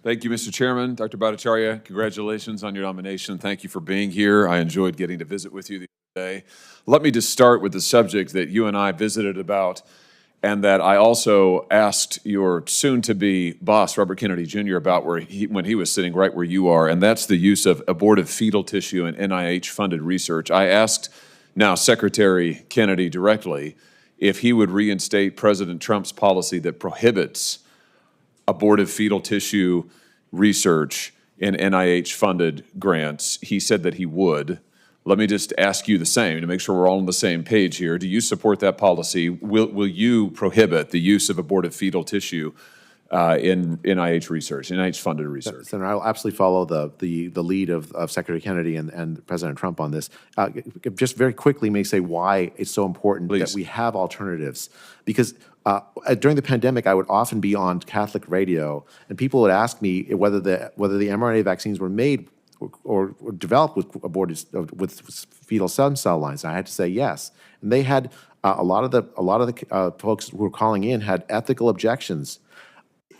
Thank you, Mr. Chairman. Dr. Bhattacharya, congratulations on your nomination. Thank you for being here. I enjoyed getting to visit with you the other day. Let me just start with the subject that you and I visited about and that I also asked your soon-to-be boss, Robert Kennedy Jr., about when he was sitting right where you are, and that's the use of abortive fetal tissue in NIH-funded research. I asked now Secretary Kennedy directly if he would reinstate President Trump's policy that prohibits abortive fetal tissue research in NIH-funded grants. He said that he would. Let me just ask you the same to make sure we're all on the same page here. Do you support that policy? Will you prohibit the use of abortive fetal tissue in NIH research, NIH-funded research? Senator, I'll absolutely follow the lead of Secretary Kennedy and President Trump on this. Just very quickly, may say why it's so important that we have alternatives. Because during the pandemic, I would often be on Catholic radio, and people would ask me whether the mRNA vaccines were made or developed with fetal stem cell lines. And I had to say yes, and they had a lot of the folks who were calling in had ethical objections.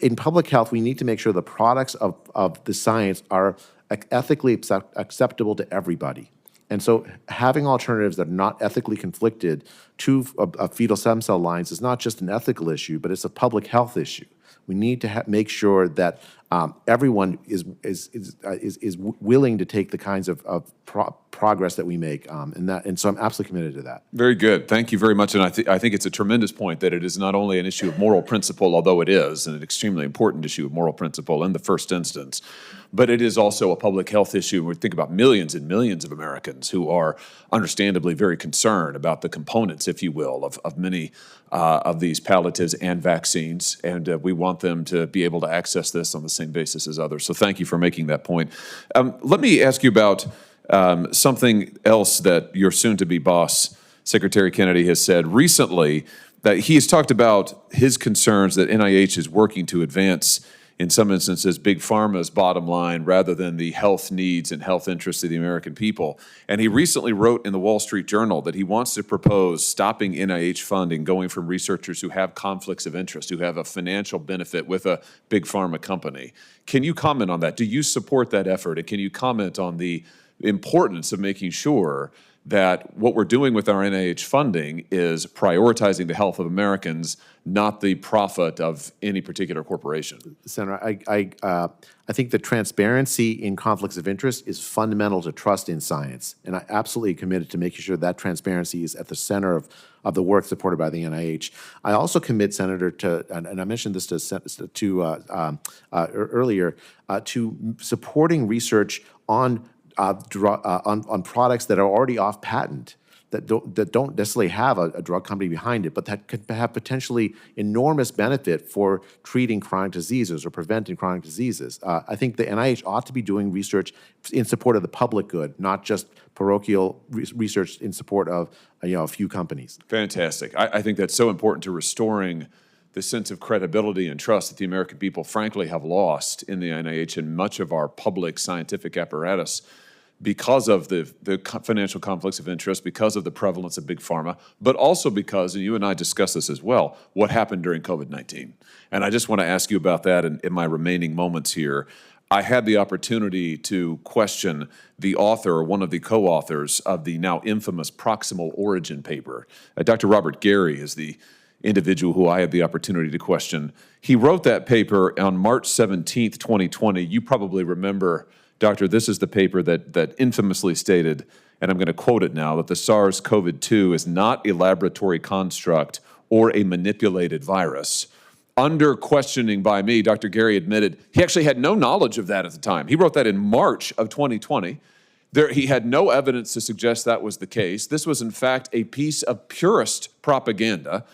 In public health, we need to make sure the products of the science are ethically acceptable to everybody. And so having alternatives that are not ethically conflicted to fetal stem cell lines is not just an ethical issue, but it's a public health issue. We need to make sure that everyone is willing to take the kinds of progress that we make, and so I'm absolutely committed to that. Very good. Thank you very much. And I think it's a tremendous point that it is not only an issue of moral principle, although it is an extremely important issue of moral principle in the first instance, but it is also a public health issue. We think about millions and millions of Americans who are understandably very concerned about the components, if you will, of many of these palliatives and vaccines, and we want them to be able to access this on the same basis as others. So thank you for making that point. Let me ask you about something else that your soon-to-be boss, Secretary Kennedy, has said recently, that he has talked about his concerns that NIH is working to advance, in some instances, Big Pharma's bottom line rather than the health needs and health interests of the American people. And he recently wrote in the Wall Street Journal that he wants to propose stopping NIH funding going from researchers who have conflicts of interest, who have a financial benefit with a Big Pharma company. Can you comment on that? Do you support that effort? And can you comment on the importance of making sure that what we're doing with our NIH funding is prioritizing the health of Americans, not the profit of any particular corporation? Senator, I think the transparency in conflicts of interest is fundamental to trust in science, and I absolutely committed to making sure that transparency is at the center of the work supported by the NIH. I also commit, Senator, to, and I mentioned this earlier, to supporting research on products that are already off patent, that don't necessarily have a drug company behind it, but that could have potentially enormous benefit for treating chronic diseases or preventing chronic diseases. I think the NIH ought to be doing research in support of the public good, not just parochial research in support of a few companies. Fantastic. I think that's so important to restoring the sense of credibility and trust that the American people, frankly, have lost in the NIH and much of our public scientific apparatus because of the financial conflicts of interest, because of the prevalence of Big Pharma, but also because, and you and I discussed this as well, what happened during COVID-19. And I just want to ask you about that in my remaining moments here. I had the opportunity to question the author, or one of the co-authors of the now infamous Proximal Origin paper. Dr. Robert Gary is the individual who I had the opportunity to question. He wrote that paper on March 17th, 2020. You probably remember, Doctor, this is the paper that infamously stated, and I'm going to quote it now, that the SARS-CoV-2 is not a laboratory construct or a manipulated virus. Under questioning by me, Dr. Gary admitted he actually had no knowledge of that at the time. He wrote that in March of 2020. He had no evidence to suggest that was the case. This was, in fact, a piece of purist propaganda.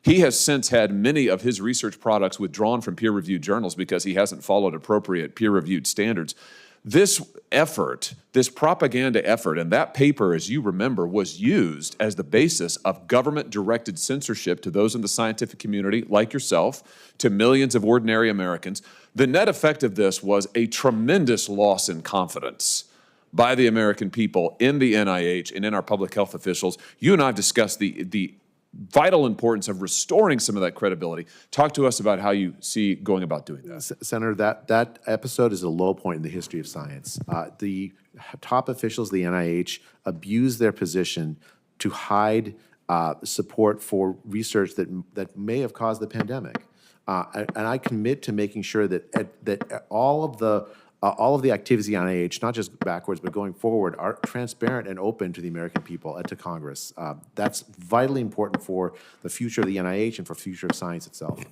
He has since had many of his research products withdrawn from peer-reviewed journals because he hasn't followed appropriate peer-reviewed standards. This effort, this propaganda effort, and that paper, as you remember, was used as the basis of government-directed censorship to those in the scientific community, like yourself, to millions of ordinary Americans. The net effect of this was a tremendous loss in confidence by the American people in the NIH and in our public health officials. You and I have discussed the vital importance of restoring some of that credibility. Talk to us about how you see going about doing that. Senator, that episode is a low point in the history of science. The top officials of the NIH abused their position to hide support for research that may have caused the pandemic. And I commit to making sure that all of the activities of the NIH, not just backwards, but going forward, are transparent and open to the American people and to Congress. That's vitally important for the future of the NIH and for the future of science itself.